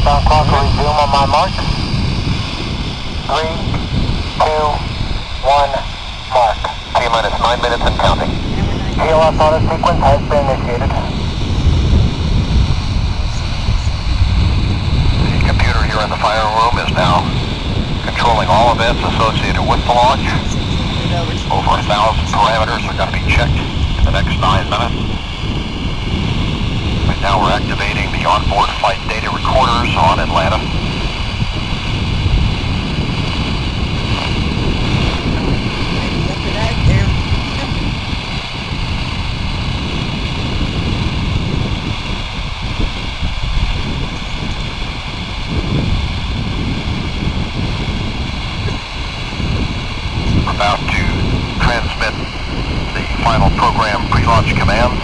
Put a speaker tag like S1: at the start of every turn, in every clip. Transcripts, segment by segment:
S1: Countdown clock will resume on my mark. 3, 2, 1, mark.
S2: T-minus 9 minutes and counting.
S1: TLS auto sequence has been initiated.
S2: The computer here in the firing room is now controlling all events associated with the launch. Over 1,000 parameters are going to be checked in the next 9 minutes. Right now we're activating the onboard flight data recorders on Atlantis. About to transmit the final program pre-launch commands.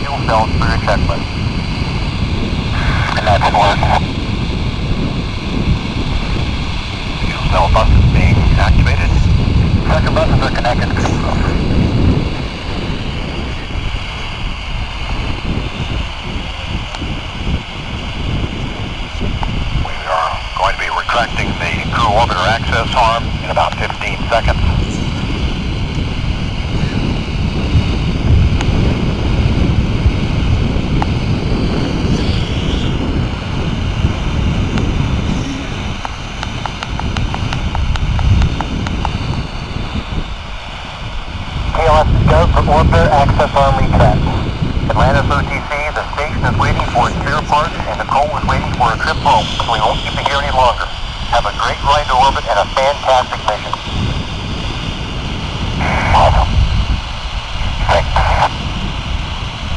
S2: Fuel cell spirit checklist. And that's in work. Fuel cell buses being activated. Second buses are connected. We are going to be retracting the crew orbiter access arm in about 15 seconds. TLS is go for orbiter access arm retract. Atlantis OTC, the station is waiting for its spare parts and Nicole is waiting for a trip home, so we won't keep you here any longer. Have a great ride to orbit and a fantastic mission. Awesome. Thanks.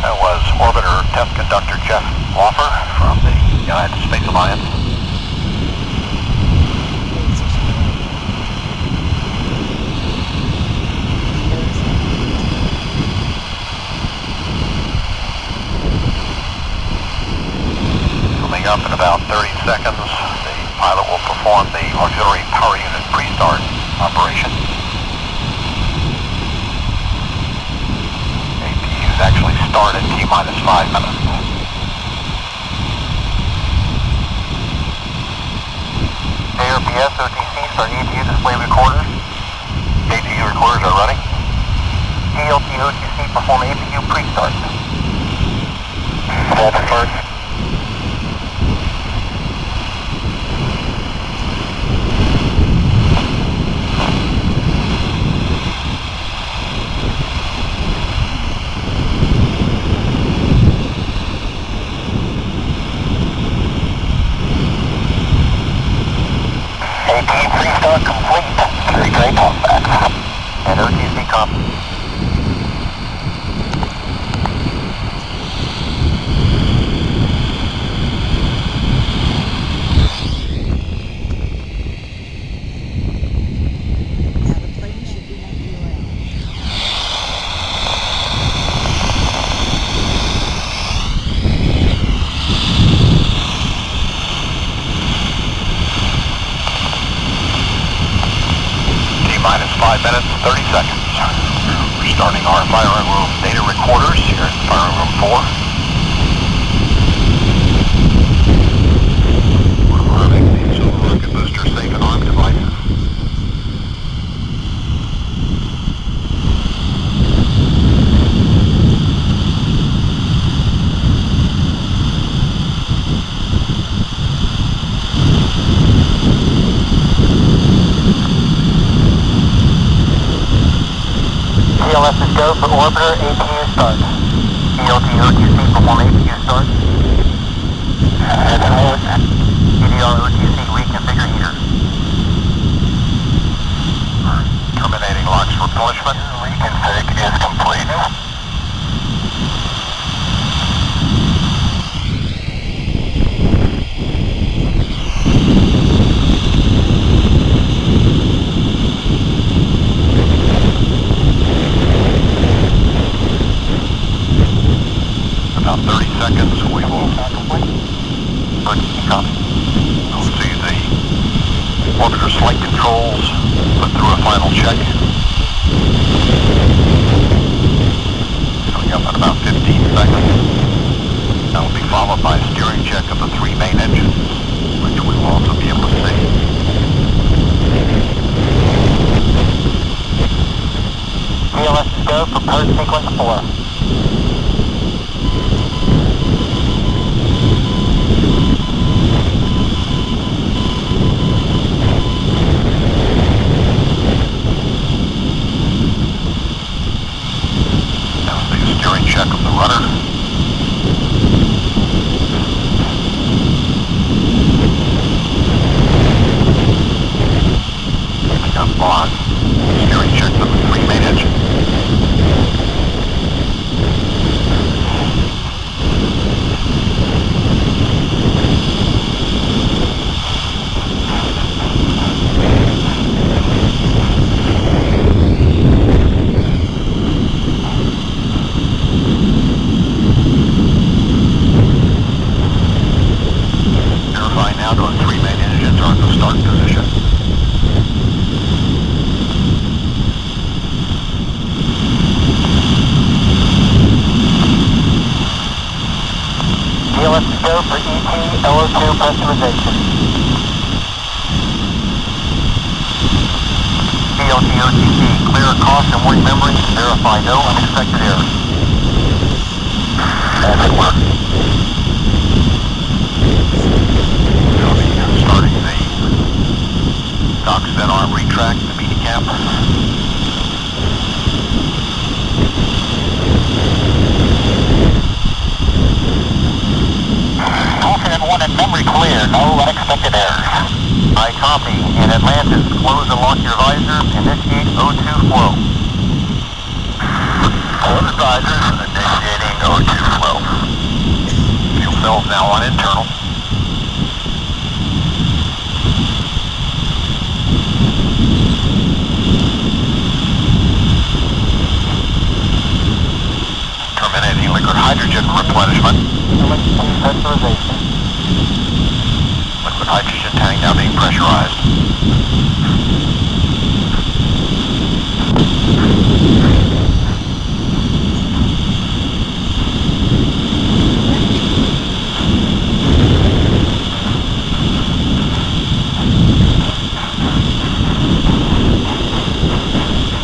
S2: That was orbiter test conductor Jeff Loffer from the United Space Alliance. Coming up in about 30 seconds, the pilot will perform the auxiliary power unit pre-start operation. APUs actually start at T-minus 5 minutes. ARPS OTC start APU display recorders. APU recorders are running. DLT OTC perform APU pre-start. That's first. APU pre-start complete. Carry tray talkbacks. And OTC copy. Minus 5 minutes, 30 seconds. We're starting our firing room data recorders here in firing room 4. We're arming the silver rocket booster safe and armed devices. TLS is go for orbiter APU start. ELT OTC perform APU start. EDR OTC reconfigure heater. Terminating LOX replenishment. Reconfig is complete. About 30 seconds, we will we'll see the orbiter flight controls put through a final check. Coming up in about 15 seconds. Now That will be followed by a steering check of the 3 main engines, which we will also be able to see.
S1: TLS is go for post sequence 4.
S2: Steering check of the rudder. Got on. Steering check of the 3 main engine. Now those 3 main engines are in the start position.
S1: TLS is go for ET LO2 pressurization.
S2: PLT-OTC, clear caution warning memory, verify no unexpected errors. As it works. Starting the dock vent arm retract, the media cap.
S1: Falcon 1 and memory clear, no unexpected errors.
S2: I copy. In Atlantis, close and lock your visors, initiate O2 flow. Close visors, initiating O2 flow. Fuel cells now on internal. Terminating liquid hydrogen replenishment.
S1: Pressurization.
S2: Liquid hydrogen tank now being pressurized.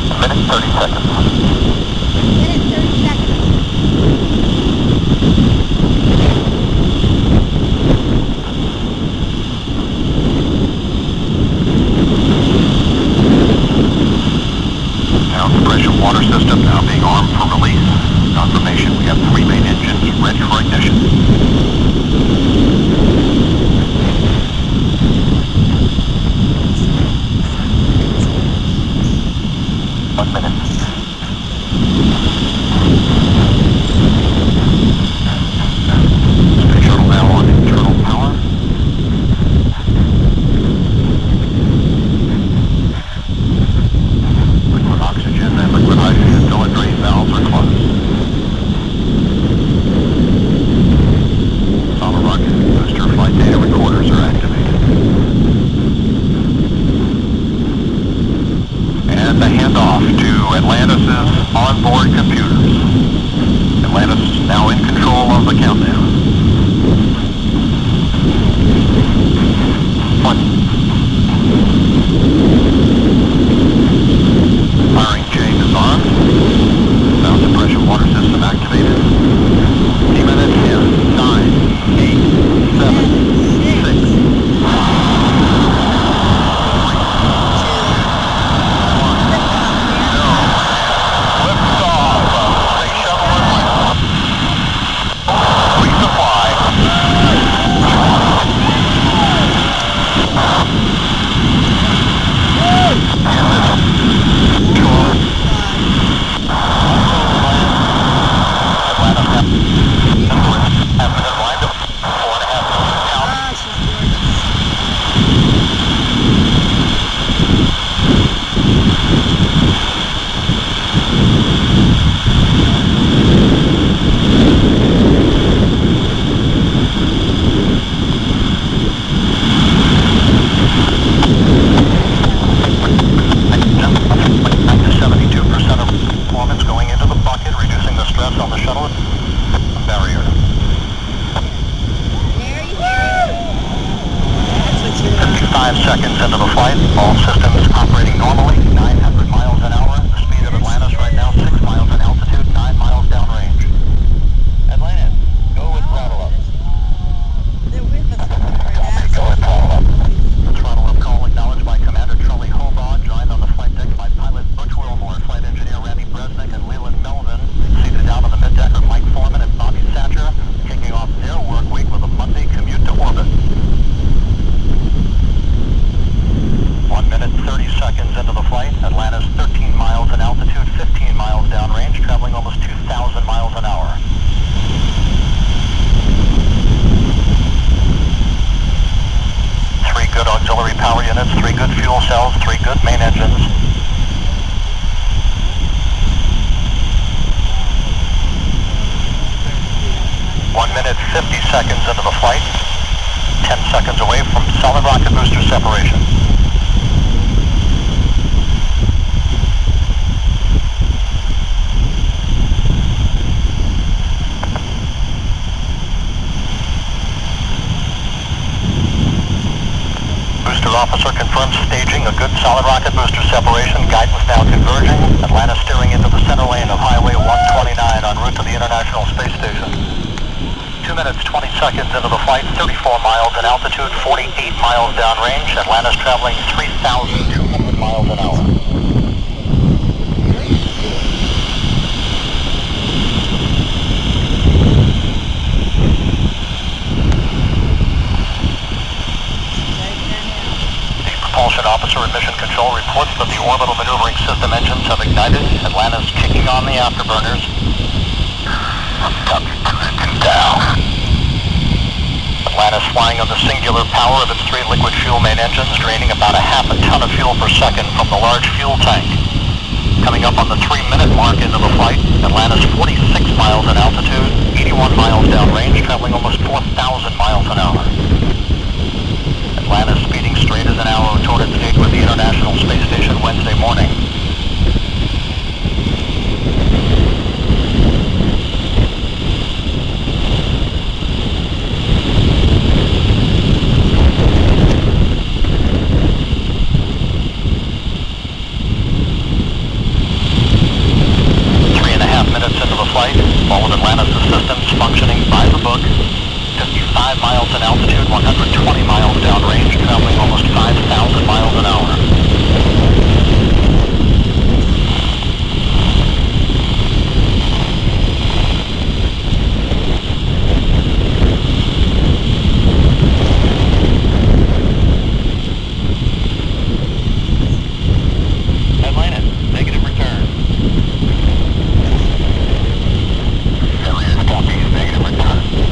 S2: A minute 30 seconds.
S3: Minute 30 seconds.
S2: Water system now being armed for release. Confirmation, we have 3 main engines ready for ignition. 1 minute. Space shuttle now on internal power. Liquid oxygen and liquid hydrogen filling drain valves are closed. Solid rocket booster flight data recorders are activated. And the handoff to Atlantis' onboard computers. Atlantis now in control of the countdown. 1. Firing chain disarmed. Sound suppression water system activated. T-minute 10, 9, 8, 7, 6. Liftoff of Space Shuttle Atlantis. Resupply. seconds into the flight. All systems operating normally. 900 miles an hour. The speed of Atlantis right now, 6 miles in altitude, 9 miles downrange. Atlantis, go with throttle up.
S3: They're with us for that.
S2: Go with throttle up. Throttle up call acknowledged by Commander Charlie Hobaugh, joined on the flight deck by pilot Butch Wilmore, flight engineer Randy Bresnik, and Leland Melvin. Seated down on the middeck are Mike Foreman and Bobby Satcher, kicking off their work week with a Monday commute to orbit. 1 minute, 30 seconds into the flight. Atlantis 13 miles in altitude, 15 miles downrange, traveling almost 2,000 miles an hour. Three good auxiliary power units, 3 good fuel cells, 3 good main engines. One minute, 50 seconds into the flight. 10 seconds away from solid rocket booster separation. Booster officer confirms staging a good solid rocket booster separation. Guidance now converging. Atlantis steering into the center lane of Highway 129 en route to the International Space Station. 2 minutes, 20 seconds into the flight. 34 miles in altitude, 48 miles downrange. Atlantis traveling 3,200 miles an hour. Propulsion officer at Mission Control reports that the orbital maneuvering system engines have ignited. Atlantis kicking on the afterburners. Down. Atlantis flying on the singular power of its 3 liquid fuel main engines, draining about a half a ton of fuel per second from the large fuel tank. Coming up on the 3-minute mark into the flight, Atlantis 46 miles in altitude, 81 miles downrange, traveling almost 4,000 miles an hour. Atlantis speeding straight as an arrow toward its date with the International Space Station Wednesday morning. All of Atlantis' systems functioning by the book. 55 miles in altitude, 120 miles downrange, traveling almost 5,000 miles an hour. Atlantis, negative return.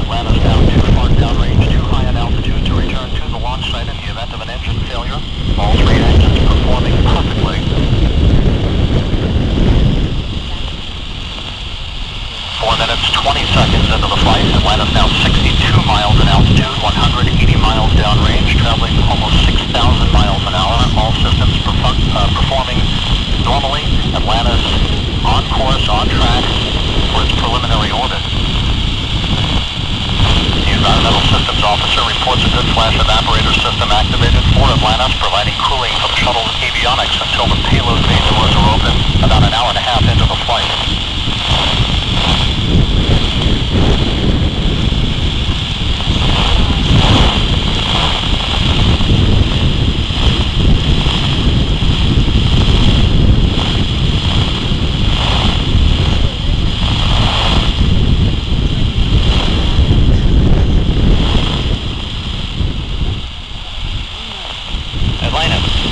S2: Atlantis now too far downrange, too high in altitude to return to the launch site in the event of an engine failure. All 3 engines performing perfectly. 4 minutes, 20 seconds into the flight. Atlantis now 62 miles in altitude, 180 miles downrange, traveling almost 6,000 miles an hour. All systems performing normally. Atlantis on course, on track for its preliminary orbit. The Environmental Systems Officer reports a good flash evaporator system activated for Atlantis, providing cooling for the shuttle's avionics until the payload bay doors are open about an hour and a half into the flight.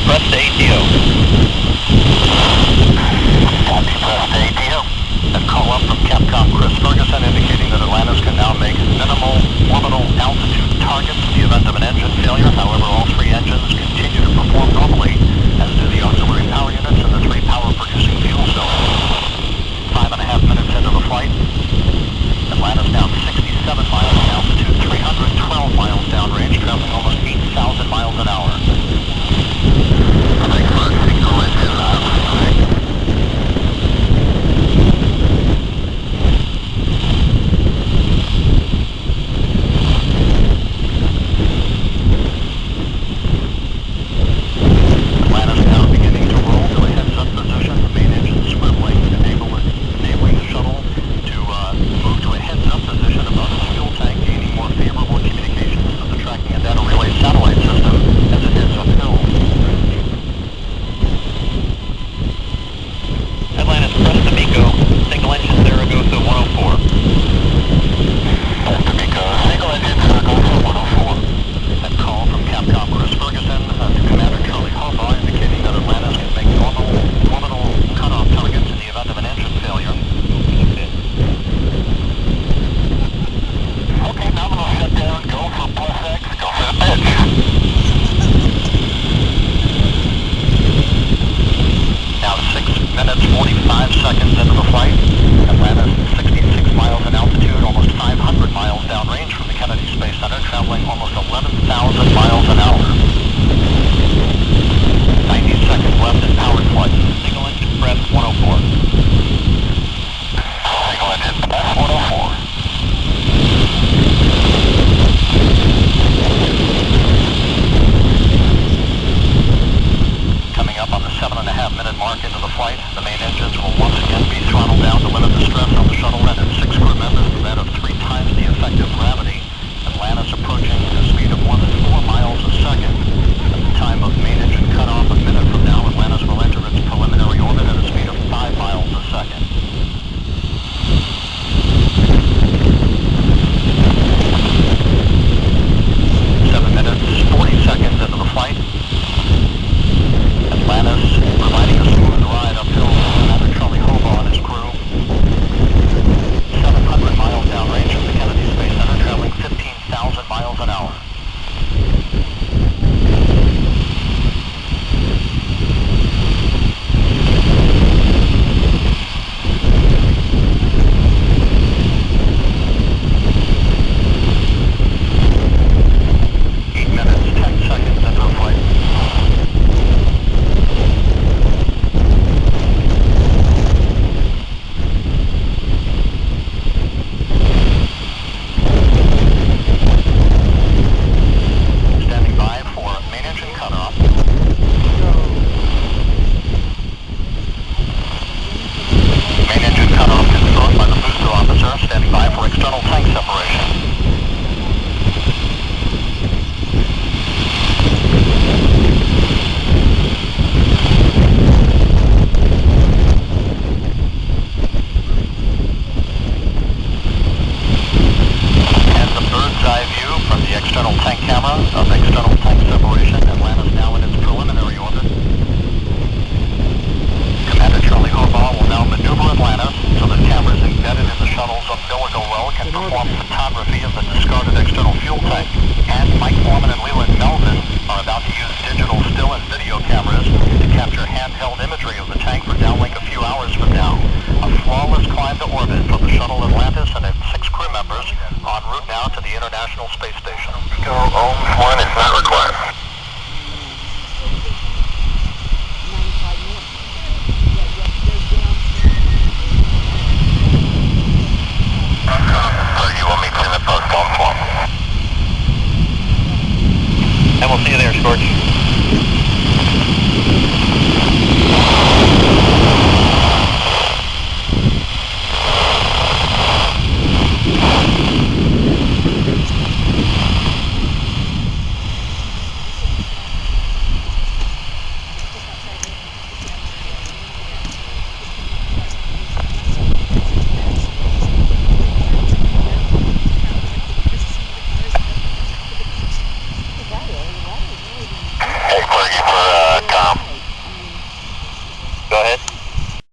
S2: Press to ATO. Copy, press to ATO. A call up from Capcom Chris Ferguson indicating that Atlantis can now make minimal orbital altitude targets in the event of an engine failure. However, all 3 engines continue to perform normally, as do the auxiliary power units and the 3 power-producing fuel cells. 5.5 minutes into the flight, Atlantis now 67 miles in altitude, 312 miles downrange, traveling almost 8,000 miles an hour. embark into the flight. The main engines will once again be throttled down to limit the stress on the shuttle and its 6 crew members to that of 3 times the effective gravity. Atlantis approaching a speed of more than 4 miles a second. At the time of main engine